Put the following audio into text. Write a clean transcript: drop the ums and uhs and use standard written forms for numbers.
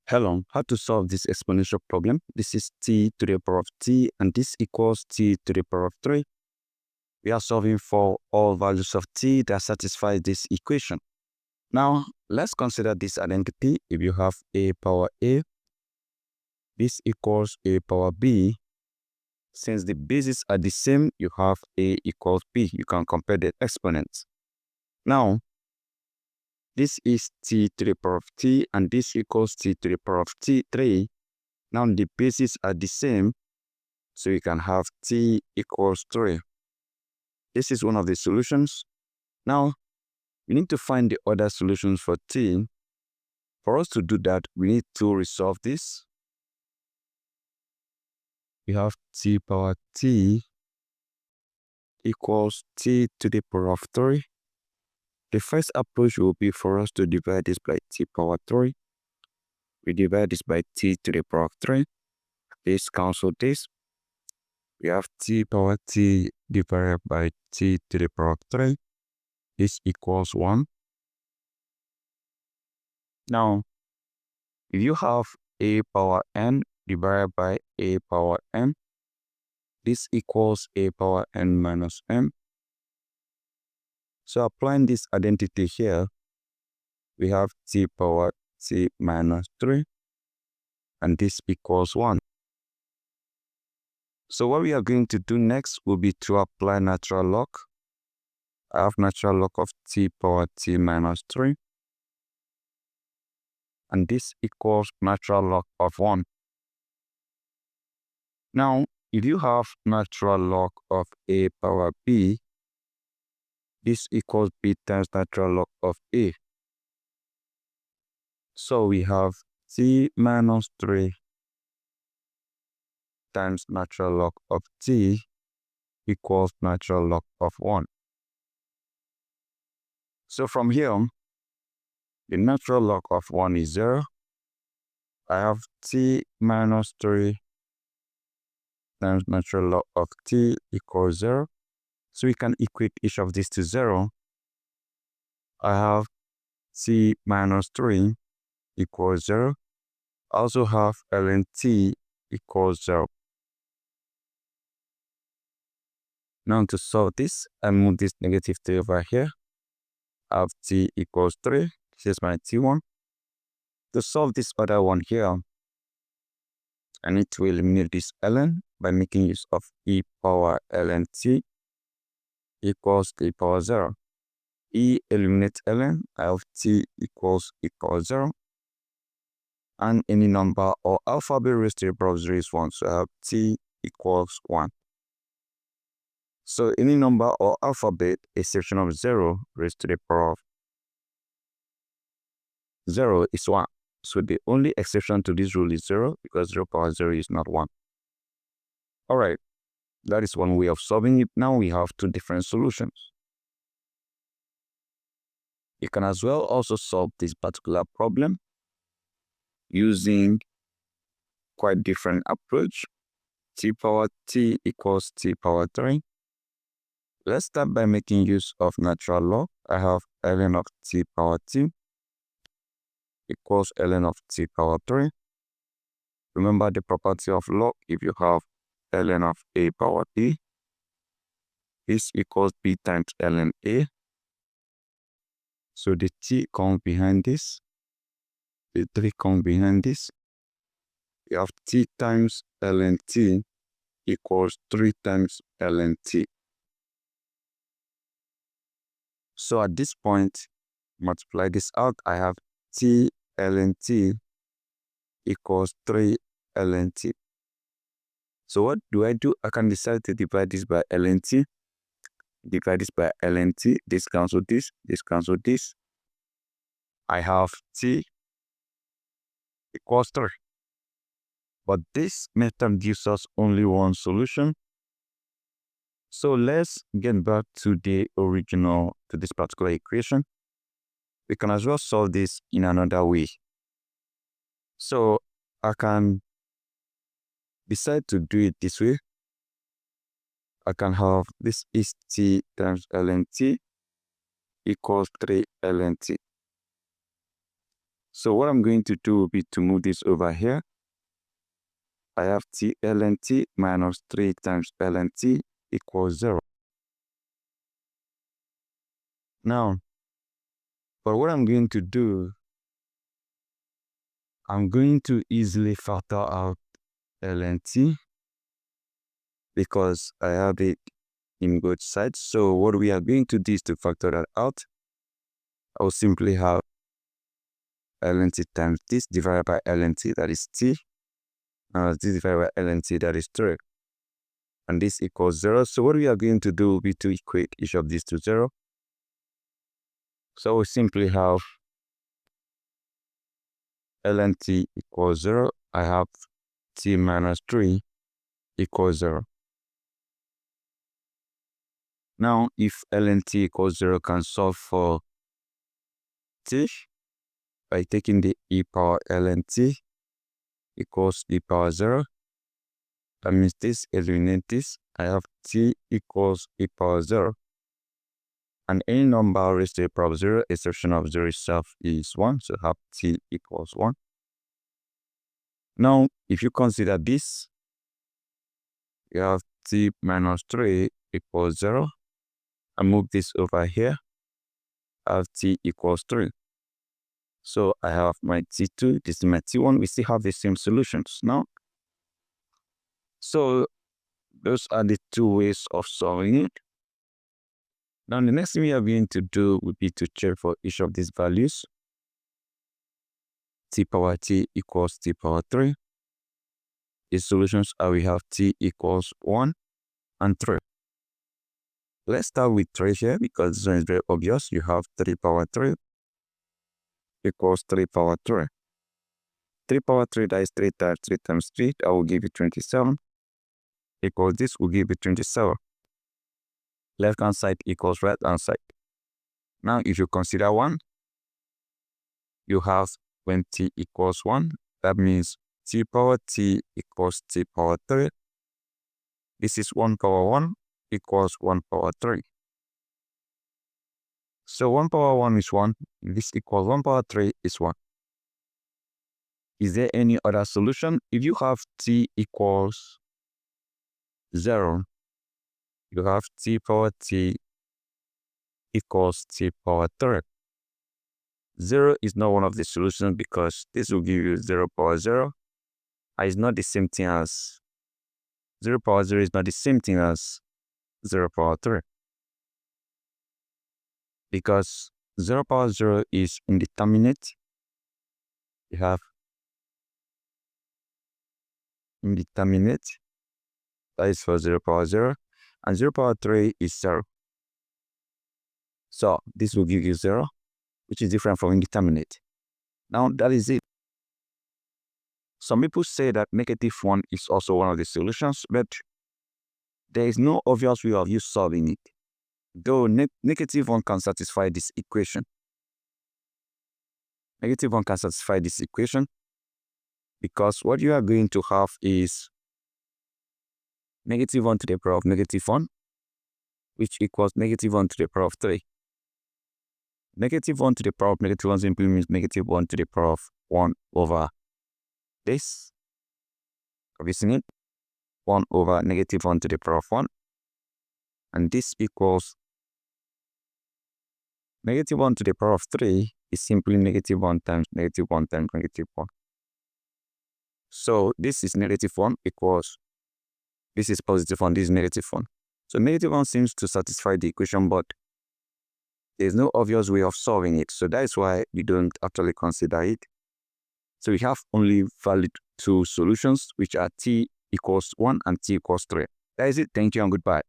Hello, how to solve this exponential problem? This is t to the power of t, and this equals t to the power of 3. We are solving for all values of t that satisfy this equation. Now, let's consider this identity. If you have a power a, this equals a power b. Since the bases are the same, you have a equals b. You can compare the exponents. Now, this is t to the power of t, and this equals t to the power of t3. Now the bases are the same, so you can have t equals 3. This is one of the solutions. Now, we need to find the other solutions for t. For us to do that, we need to resolve this. We have t power t equals t to the power of 3. The first approach will be for us to divide this by t power 3. We divide this by t to the power of 3. This cancels this. We have t power t divided by t to the power of 3. This equals 1. Now, if you have a power n divided by a power m, this equals a power n minus m. So applying this identity here, we have t power t minus 3, and this equals 1. So what we are going to do next will be to apply natural log. I have natural log of t power t minus 3, and this equals natural log of 1. Now, if you have natural log of a power b, this equals b times natural log of a. So we have t minus 3 times natural log of t equals natural log of 1. So from here, the natural log of 1 is 0. I have t minus 3 times natural log of t equals 0. So we can equate each of these to 0. I have t minus 3 equals 0. I also have ln t equals 0. Now to solve this, I move this negative 3 over here. I have t equals 3. This is my t1. To solve this other one here, I need to eliminate this ln by making use of e power ln t equals e power 0. E eliminates ln, I have t equals 0. And any number or alphabet raised to the power of 0 is 1. So I have t equals 1. So any number or alphabet, a section of 0 raised to the power of 0 is 1. So the only exception to this rule is 0, because 0 power 0 is not 1. Alright, that is one way of solving it. Now we have two different solutions. You can as well also solve this particular problem using quite different approach. T power t equals t power 3. Let's start by making use of natural log. I have ln of t power t equals ln of t power 3. Remember the property of log. If you have ln of a power a, this equals b times ln a. So the t comes behind this, the 3 comes behind this. We have t times ln t equals 3 times ln t. So at this point, multiply this out. I have t ln t equals 3 ln t. So what do? I can decide to divide this by ln t. Divide this by ln t. This cancel this. This cancel this. I have t equals 3. But this method gives us only one solution. So let's get back to the original, to this particular equation. We can as well solve this in another way. So I can decide to do it this way. I can have this is t times ln t equals 3 ln t. So what I'm going to do will be to move this over here. I have t ln t minus 3 times ln t equals 0. Now, but what I'm going to do, I'm going to easily factor out ln t because I have it in both sides. So what we are going to do is to factor that out. I will simply have ln t times this divided by ln t, that is t, this divided by ln t, that is 3. And this equals 0. So what we are going to do will be to equate each of these to 0. So we simply have ln t equals 0. I have t minus 3 equals 0. Now, if ln t equals 0, can solve for t by taking the e power ln t equals e power 0. That means this eliminates this. I have t equals e power 0. And any number raised to the power of 0, exception of 0 itself is 1. So I have t equals 1. Now, if you consider this, you have t minus 3 equals 0. I move this over here. I have t equals 3. So I have my t2, this is my t1. We still have the same solutions now. So those are the two ways of solving it. Now the next thing we are going to do would be to check for each of these values. T power t equals t power 3. The solutions are we have t equals 1 and 3. Let's start with 3 here because this one is very obvious. You have 3 power 3 equals 3 power 3. 3 power 3, that is 3 times 3 times 3, that will give you 27. Equals this will give you 27. Left hand side equals right hand side. Now if you consider 1, you have when t equals 1, that means t power t equals t power 3. This is 1 power 1 equals 1 power 3. So 1 power 1 is 1. This equals 1 power 3 is 1. Is there any other solution? If you have t equals 0, you have t power t equals t power 3. 0 is not one of the solutions because this will give you 0 power 0. And it's not the same thing as 0 power 0 is not the same thing as 0 power 3. Because 0 power 0 is indeterminate. You have indeterminate, that is for 0 power 0, and 0 power 3 is 0. So this will give you 0, which is different from indeterminate. Now that is it. Some people say that -1 is also one of the solutions, but there is no obvious way of you solving it. Though -1 can satisfy this equation. -1 can satisfy this equation because what you are going to have is -1 to the power of -1, which equals -1 to the power of 3. -1 to the power of -1 simply means -1 to the power of 1 over this. Have you seen it? 1 over -1 to the power of 1. And this equals -1 to the power of 3 is simply -1 times -1 times -1. So this is -1 equals, this is +1, this is -1. So -1 seems to satisfy the equation, but there's no obvious way of solving it. So that is why we don't actually consider it. So we have only valid two solutions, which are t equals 1 and t equals 3. That is it. Thank you and goodbye.